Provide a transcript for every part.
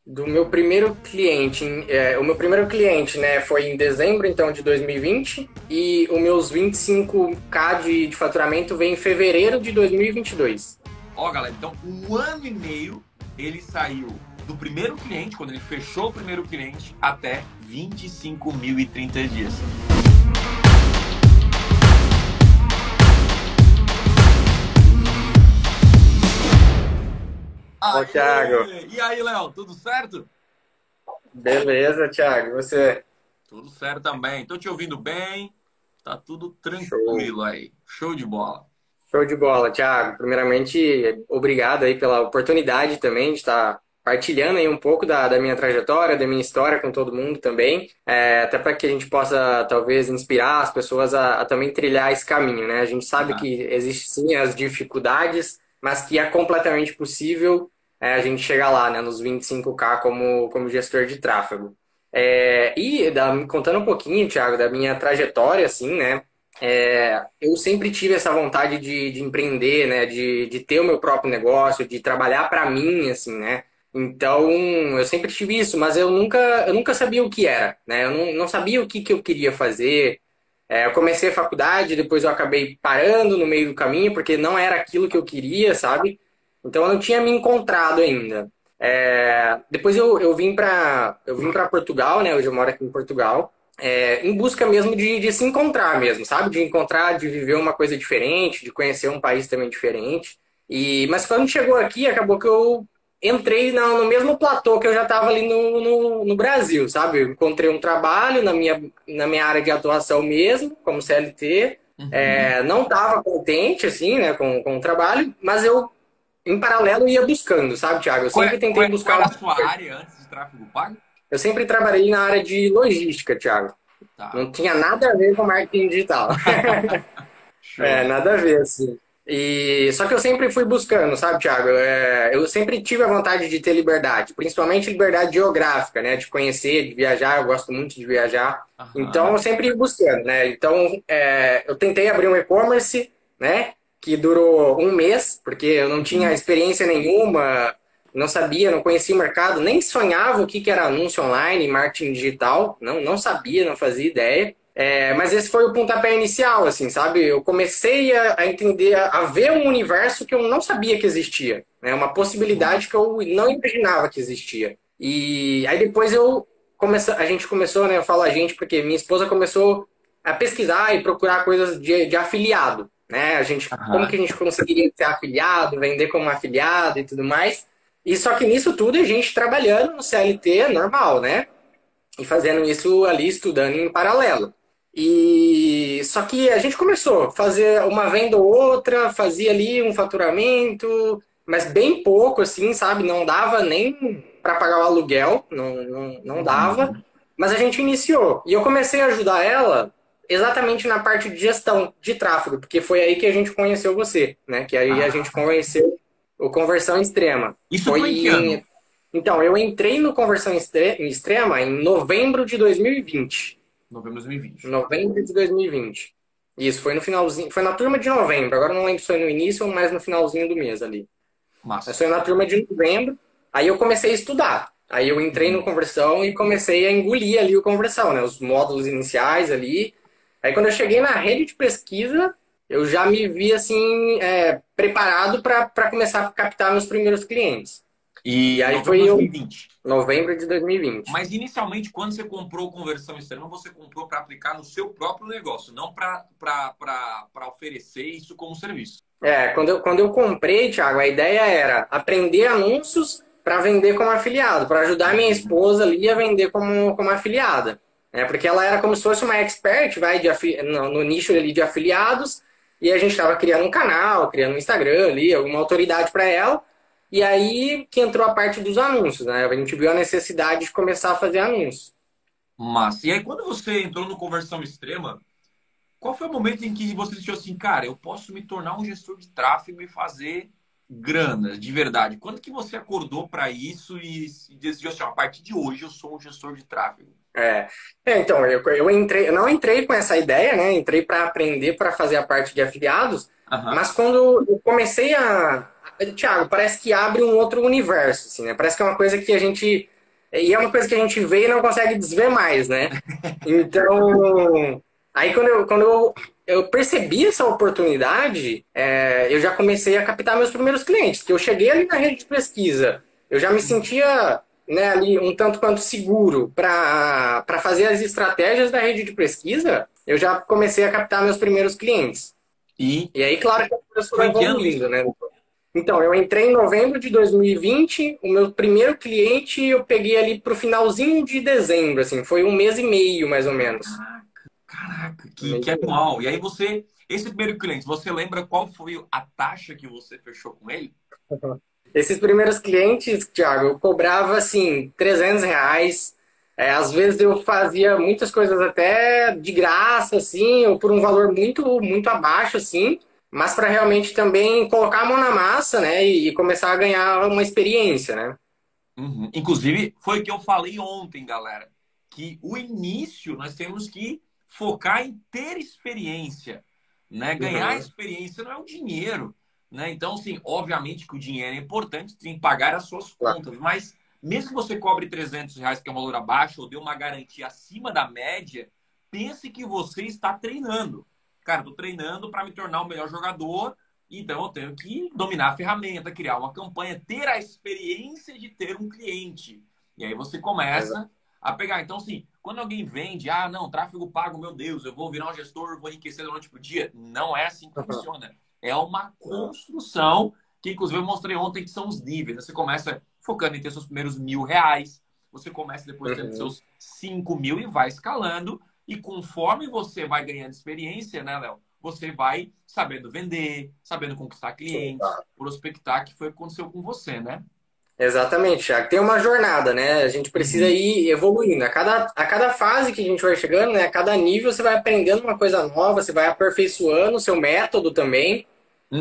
Do meu primeiro cliente, o meu primeiro cliente, né, foi em dezembro, então, de 2020, e os meus 25K de faturamento vem em fevereiro de 2022. Ó, galera, então um ano e meio ele saiu do primeiro cliente, quando ele fechou o primeiro cliente, até 25.030 dias. Ô, Thiago, Aê! E aí, Léo, tudo certo? beleza, Thiago, e você? Tudo certo também. Tô te ouvindo bem, tá tudo Show. tranquilo aí. Show de bola. Show de bola, Thiago. Primeiramente, obrigado aí pela oportunidade também de estar partilhando aí um pouco da minha trajetória, da minha história com todo mundo também. Até para que a gente possa, talvez, inspirar as pessoas a também trilhar esse caminho, né? A gente sabe Aham. que existem sim as dificuldades, mas que é completamente possível a gente chegar lá, né? Nos 25K como gestor de tráfego. Contando um pouquinho, Thiago, da minha trajetória, assim, né? Eu sempre tive essa vontade de empreender, né? De ter o meu próprio negócio, de trabalhar para mim, assim, né? Então, eu sempre tive isso, mas eu nunca sabia o que era, né? Eu não sabia o que eu queria fazer. Eu comecei a faculdade, depois eu acabei parando no meio do caminho, porque não era aquilo que eu queria, sabe? Então, eu não tinha me encontrado ainda. Depois eu vim para Portugal, né? Hoje eu moro aqui em Portugal em busca mesmo de se encontrar mesmo, sabe? De encontrar, de viver uma coisa diferente, de conhecer um país também diferente. Mas quando chegou aqui, acabou que eu entrei no mesmo platô que eu já estava ali no Brasil, sabe? Eu encontrei um trabalho na minha área de atuação mesmo, como CLT. Uhum. Não estava contente, assim, né, com o trabalho, mas eu, em paralelo, ia buscando, sabe, Thiago? Eu Qual, sempre qual, tentei qual buscar. era a sua área antes de tráfego pago? Eu sempre trabalhei na área de logística, Thiago. Tá. Não tinha nada a ver com marketing digital. Show. Nada a ver, assim. Só que eu sempre fui buscando, sabe, Thiago? Eu sempre tive a vontade de ter liberdade, principalmente liberdade geográfica, né? De conhecer, de viajar. Eu gosto muito de viajar. Então, Aham. eu sempre ia buscando, né? Então, eu tentei abrir um e-commerce, né? Que durou um mês, porque eu não tinha Uhum. experiência nenhuma, não sabia, não conhecia o mercado, nem sonhava o que era anúncio online, marketing digital. Não sabia, não fazia ideia. Mas esse foi o pontapé inicial, assim, sabe? Eu comecei a entender, a ver um universo que eu não sabia que existia, né? Uma possibilidade que Massa. eu não imaginava que existia. E aí depois a gente começou, né? Eu falo a gente porque minha esposa começou a pesquisar e procurar coisas de afiliado, né? Como que Aham. a gente conseguiria ser afiliado, vender como afiliado e tudo mais. E só que nisso tudo a gente trabalhando no CLT normal, né? E fazendo isso ali, estudando em paralelo. Só que a gente começou a fazer uma venda ou outra, fazia ali um faturamento, mas bem pouco, assim, sabe? Não dava nem para pagar o aluguel, não dava. Uhum. Mas a gente iniciou. E eu comecei a ajudar ela exatamente na parte de gestão de tráfego, porque foi aí que a gente conheceu você, né? Que aí a gente Ah, conheceu o Conversão Extrema. isso Foi foi em que ano? então, eu entrei no Conversão Extrema em novembro de 2020. Novembro de 2020. Novembro de 2020. Isso, foi no finalzinho. Foi na turma de novembro. Agora eu não lembro se foi no início ou mais no finalzinho do mês ali. Mas Massa. foi na turma de novembro. Aí eu comecei a estudar. Aí eu entrei no Uhum. Conversão e comecei a engolir ali o Conversão, né? Os módulos iniciais ali. Aí quando eu cheguei na rede de pesquisa, eu já me vi assim, preparado para começar a captar meus primeiros clientes. E E aí novembro foi de eu, 2020. novembro de 2020. Mas inicialmente, quando você comprou conversão externa, você comprou para aplicar no seu próprio negócio, não para oferecer isso como serviço. Quando eu comprei, Thiago, a ideia era aprender anúncios para vender como afiliado, para ajudar minha Uhum. esposa ali a vender como afiliada. Porque ela era como se fosse uma expert, vai, no nicho ali de afiliados, e a gente estava criando um canal, criando um Instagram ali, alguma autoridade para ela. E aí que entrou a parte dos anúncios, né? A gente viu a necessidade de começar a fazer anúncios. Mas, e aí, quando você entrou no conversão extrema, qual foi o momento em que você disse assim, cara, eu posso me tornar um gestor de tráfego e fazer grana, de verdade? Quando que você acordou para isso e decidiu assim, ó, a partir de hoje eu sou um gestor de tráfego? É, então, eu não entrei com essa ideia, né? Entrei para aprender, para fazer a parte de afiliados, Aham. mas quando eu comecei Thiago, parece que abre um outro universo, assim, né? Parece que é uma coisa que a gente E é uma coisa que a gente vê e não consegue desver mais, né? Então, aí quando eu percebi essa oportunidade, eu já comecei a captar meus primeiros clientes, que eu cheguei ali na rede de pesquisa, eu já me sentia, né, ali um tanto quanto seguro para fazer as estratégias da rede de pesquisa, eu já comecei a captar meus primeiros clientes. E E aí, claro que as coisas foram foi em que ano evoluindo, isso? né? Então, eu entrei em novembro de 2020. O meu primeiro cliente eu peguei ali pro finalzinho de dezembro, assim, foi um mês e meio, mais ou menos. Caraca, Um que, mês que e meio. animal. E aí você, esse primeiro cliente, você lembra qual foi a taxa que você fechou com ele? Esses primeiros clientes, Thiago, eu cobrava assim, R$ 300. Às vezes eu fazia muitas coisas até de graça, assim, ou por um valor muito, muito abaixo, assim, mas para realmente também colocar a mão na massa, né, e começar a ganhar uma experiência, né? Uhum. Inclusive, foi o que eu falei ontem, galera, que o início nós temos que focar em ter experiência, né? Ganhar Uhum. experiência não é o dinheiro, né? Então, assim, obviamente que o dinheiro é importante, tem que pagar as suas Claro. contas, mas mesmo que você cobre R$ 300, que é um valor abaixo, ou dê uma garantia acima da média, pense que você está treinando. Cara, estou treinando para me tornar o melhor jogador. Então, eu tenho que dominar a ferramenta, criar uma campanha, ter a experiência de ter um cliente. E aí você começa a pegar. Então, assim, quando alguém vende, ah, não, tráfego pago, meu Deus, eu vou virar um gestor, vou enriquecer da noite pro dia. Não é assim que Uhum. funciona. É uma construção, que inclusive eu mostrei ontem que são os níveis. Você começa focando em ter seus primeiros R$ 1.000, você começa depois tendo Uhum. seus 5.000 e vai escalando. E conforme você vai ganhando experiência, né, Léo? Você vai sabendo vender, sabendo conquistar Sim, clientes, claro. prospectar, que foi o que aconteceu com você, né? Exatamente, Thiago. Tem uma jornada, né? A gente precisa Uhum. ir evoluindo. A cada fase que a gente vai chegando, né? A cada nível você vai aprendendo uma coisa nova, você vai aperfeiçoando o seu método também,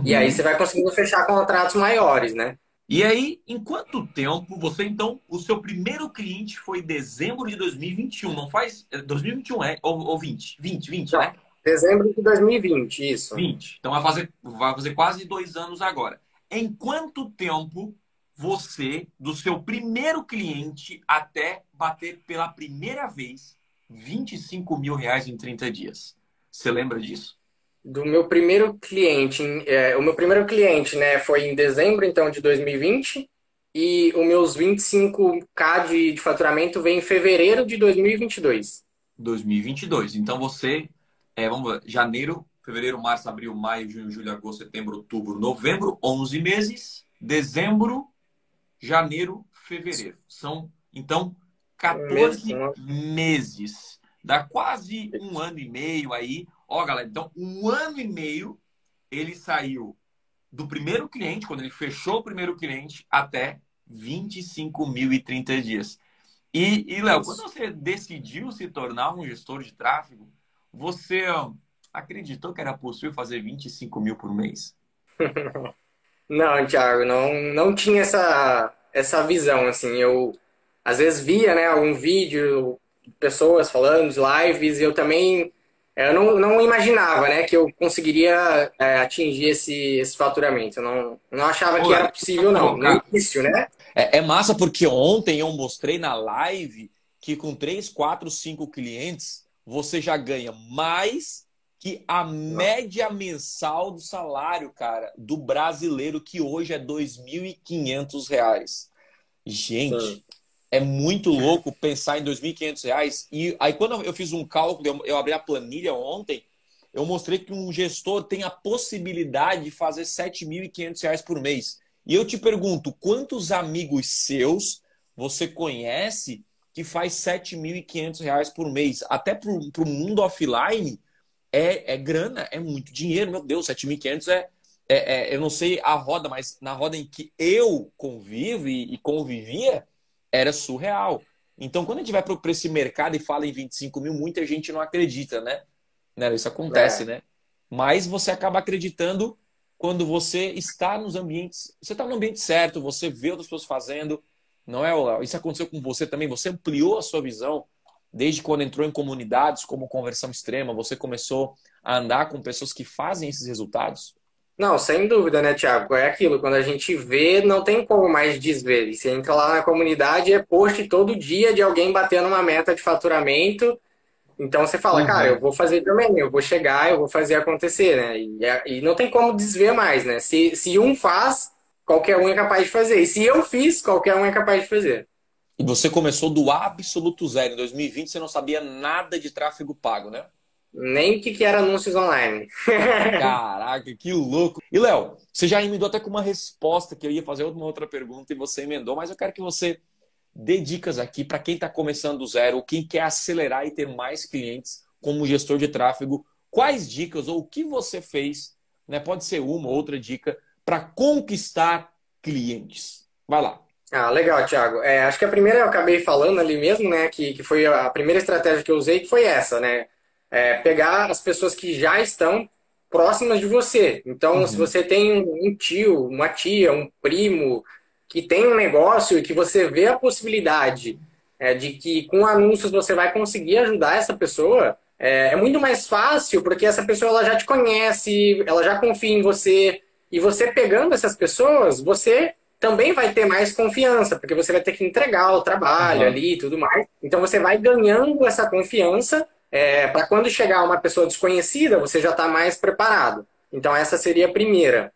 e aí você Uhum. vai conseguindo fechar contratos maiores, né? E aí, em quanto tempo você, então, o seu primeiro cliente foi em dezembro de 2021, não faz? 2021, ou 20? 20, Não, né? dezembro de 2020, isso. 20. Então vai fazer quase 2 anos agora. Em quanto tempo você, do seu primeiro cliente até bater pela primeira vez R$ 25.000 em 30 dias? Você lembra disso? Do meu primeiro cliente, o meu primeiro cliente, né, foi em dezembro, então, de 2020, e os meus 25K de faturamento vem em fevereiro de 2022. 2022. Então você, vamos ver, janeiro, fevereiro, março, abril, maio, junho, julho, agosto, setembro, outubro, novembro, 11 meses. Dezembro, janeiro, fevereiro. São, então, Um mês, 14 meses. Dá quase 1 ano e meio aí. Ó, galera, então, 1 ano e meio ele saiu do primeiro cliente, quando ele fechou o primeiro cliente, até 25.030 dias. E Léo, quando isso. você decidiu se tornar um gestor de tráfego, você acreditou que era possível fazer 25.000 por mês? Não, Thiago, não tinha essa visão, assim, eu às vezes via, né, algum vídeo, pessoas falando de lives, e eu também, eu não imaginava, né, que eu conseguiria atingir esse faturamento, eu não achava Ô, que Léo, era deixa eu possível, não, no colocar. início, né? É massa porque ontem eu mostrei na live que com 3, 4, 5 clientes você já ganha mais que a Não. média mensal do salário, cara, do brasileiro, que hoje é R$ 2.500. Sim. Gente, é muito louco pensar em R$ 2.500. E aí, quando eu fiz um cálculo, eu abri a planilha ontem, eu mostrei que um gestor tem a possibilidade de fazer R$ 7.500 por mês. E eu te pergunto, quantos amigos seus você conhece que faz R$ 7.500 por mês? Até para o mundo offline é grana, é muito dinheiro. Meu Deus, 7.500 eu não sei a roda, mas na roda em que eu convivo e convivia, era surreal. Então, quando a gente vai para esse mercado e fala em 25.000, muita gente não acredita, né? Isso acontece, É, né? Mas você acaba acreditando quando você está nos ambientes. Você está no ambiente certo, você vê outras pessoas fazendo. Não é, Léo? Isso aconteceu com você também. Você ampliou a sua visão desde quando entrou em comunidades como Conversão Extrema. Você começou a andar com pessoas que fazem esses resultados. Não, sem dúvida, né, Thiago? É aquilo, quando a gente vê, não tem como mais desver. E você entra lá na comunidade, é post todo dia de alguém batendo uma meta de faturamento. Então você fala, cara, eu Uhum. vou fazer também, eu vou chegar, eu vou fazer acontecer, né? E não tem como desver mais, né? Se um faz, qualquer um é capaz de fazer. E se eu fiz, qualquer um é capaz de fazer. E você começou do absoluto zero. Em 2020 você não sabia nada de tráfego pago, né? Nem o que que era anúncios online. Caraca, que louco. E, Léo, você já emendou até com uma resposta que eu ia fazer uma outra pergunta e você emendou, mas eu quero que você dê dicas aqui para quem está começando do zero, quem quer acelerar e ter mais clientes como gestor de tráfego. Quais dicas ou o que você fez, né? Pode ser uma ou outra dica para conquistar clientes. Vai lá. Ah, legal, Thiago. Acho que a primeira eu acabei falando ali mesmo, né? Que foi a primeira estratégia que eu usei, que foi essa, né? Pegar as pessoas que já estão próximas de você. Então, se Uhum. você tem um tio, uma tia, um primo que tem um negócio e que você vê a possibilidade de que com anúncios você vai conseguir ajudar essa pessoa, é muito mais fácil porque essa pessoa ela já te conhece, ela já confia em você. E você pegando essas pessoas, você também vai ter mais confiança, porque você vai ter que entregar o trabalho Aham. ali e tudo mais. Então você vai ganhando essa confiança para quando chegar uma pessoa desconhecida, você já está mais preparado. Então essa seria a primeira.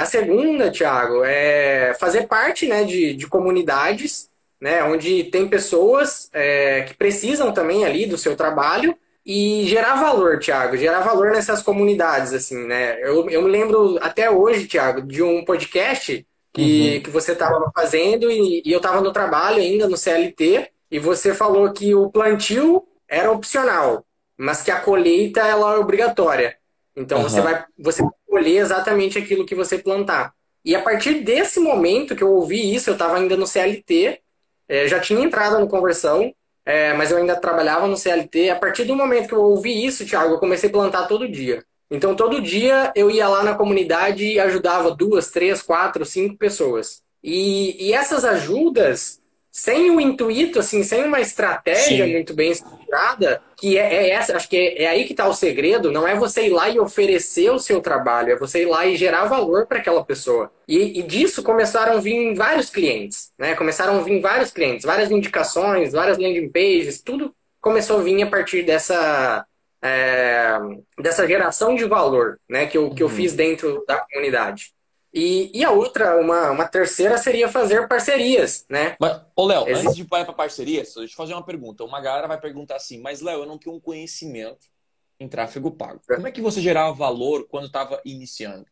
A segunda, Thiago, é fazer parte, né, de comunidades, né, onde tem pessoas que precisam também ali do seu trabalho e gerar valor, Thiago, gerar valor nessas comunidades, assim, né? Eu me lembro até hoje, Thiago, de um podcast que Uhum. você estava fazendo e eu estava no trabalho ainda, no CLT, e você falou que o plantio era opcional, mas que a colheita ela é obrigatória. Então Aham. você vai colher exatamente aquilo que você plantar. E a partir desse momento que eu ouvi isso, eu estava ainda no CLT, já tinha entrado no conversão, mas eu ainda trabalhava no CLT. A partir do momento que eu ouvi isso, Thiago, eu comecei a plantar todo dia. Então todo dia eu ia lá na comunidade e ajudava duas, três, quatro, cinco pessoas. E essas ajudas, sem o intuito, assim, sem uma estratégia Sim. muito bem estruturada, que é essa, acho que é aí que está o segredo, não é você ir lá e oferecer o seu trabalho, é você ir lá e gerar valor para aquela pessoa. E disso começaram a vir vários clientes, né? Começaram a vir vários clientes, várias indicações, várias landing pages, tudo começou a vir a partir dessa geração de valor, né? Que eu fiz Uhum. dentro da comunidade. E a outra, uma terceira, seria fazer parcerias, né? Mas, ô Léo, antes Existe de ir para parceria, deixa eu te fazer uma pergunta. Uma galera vai perguntar assim, mas Léo, eu não tenho um conhecimento em tráfego pago. Como é que você gerava valor quando estava iniciando?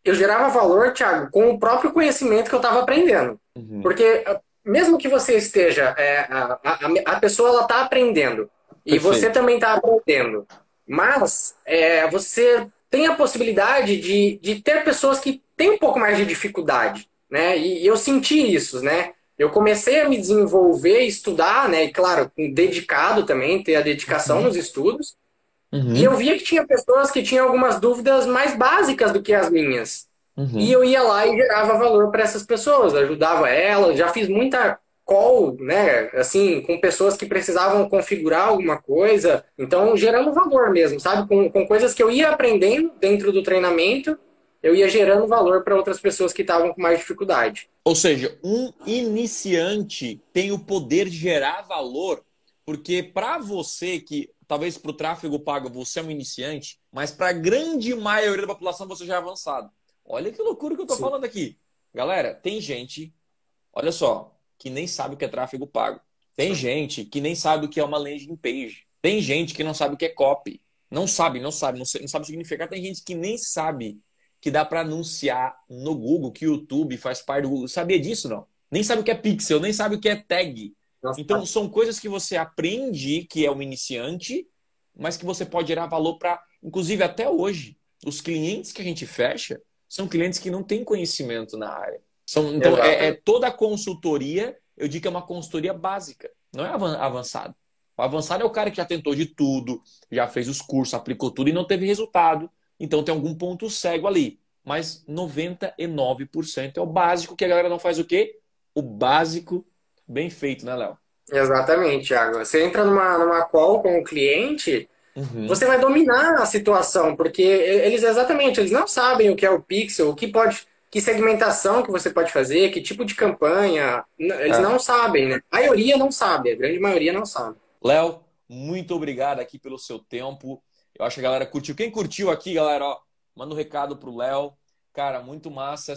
eu gerava valor, Thiago, com o próprio conhecimento que eu estava aprendendo. Uhum. Porque mesmo que você esteja, a pessoa ela está aprendendo e você Perfeito. também está aprendendo, mas você tem a possibilidade de ter pessoas que têm um pouco mais de dificuldade, né? E eu senti isso, né? Eu comecei a me desenvolver, estudar, né? E claro, dedicado também, ter a dedicação Uhum. nos estudos. E eu Uhum. via que tinha pessoas que tinham algumas dúvidas mais básicas do que as minhas. E Uhum. eu ia lá e gerava valor para essas pessoas, ajudava elas. Já fiz muita call, né? Assim, com pessoas que precisavam configurar alguma coisa. Então, gerando valor mesmo, sabe? Com coisas que eu ia aprendendo dentro do treinamento, eu ia gerando valor para outras pessoas que estavam com mais dificuldade. Ou seja, um iniciante tem o poder de gerar valor, porque para você que talvez para o tráfego pago você é um iniciante, mas para a grande maioria da população você já é avançado. Olha que loucura que eu estou Sim, falando aqui. Galera, tem gente, olha só, que nem sabe o que é tráfego pago. Tem sim. gente que nem sabe o que é uma landing page. Tem gente que não sabe o que é copy. Não sabe significar. Tem gente que nem sabe que dá para anunciar no Google, que o YouTube faz parte do Google. Sabia disso, não? Nem sabe o que é pixel, nem sabe o que é tag. Então, Nossa, são coisas que você aprende, que é um iniciante, mas que você pode gerar valor para, inclusive até hoje, os clientes que a gente fecha são clientes que não têm conhecimento na área. Então, é exatamente. toda a consultoria, eu digo que é uma consultoria básica, não é avançado. O avançado é o cara que já tentou de tudo, já fez os cursos, aplicou tudo e não teve resultado. Então tem algum ponto cego ali. Mas 99% é o básico que a galera não faz o quê? O básico bem feito, né, Léo? Exatamente, Thiago. Você entra numa call com o cliente. Uhum. você vai dominar a situação, porque eles não sabem o que é o pixel, o que pode, que segmentação que você pode fazer, que tipo de campanha, eles É. não sabem, né? A maioria não sabe, a grande maioria não sabe. Léo, muito obrigado aqui pelo seu tempo. Eu acho que a galera curtiu. Quem curtiu aqui, galera, ó, manda um recado pro Léo. Cara, muito massa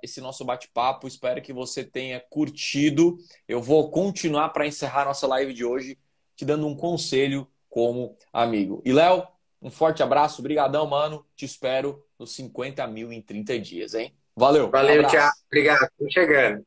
esse nosso bate-papo. Espero que você tenha curtido. Eu vou continuar para encerrar nossa live de hoje, te dando um conselho como amigo. E, Léo, um forte abraço. Obrigadão, mano. Te espero nos 50 mil em 30 dias, hein? Valeu, um Valeu, Thiago. abraço. Obrigado. Tô chegando.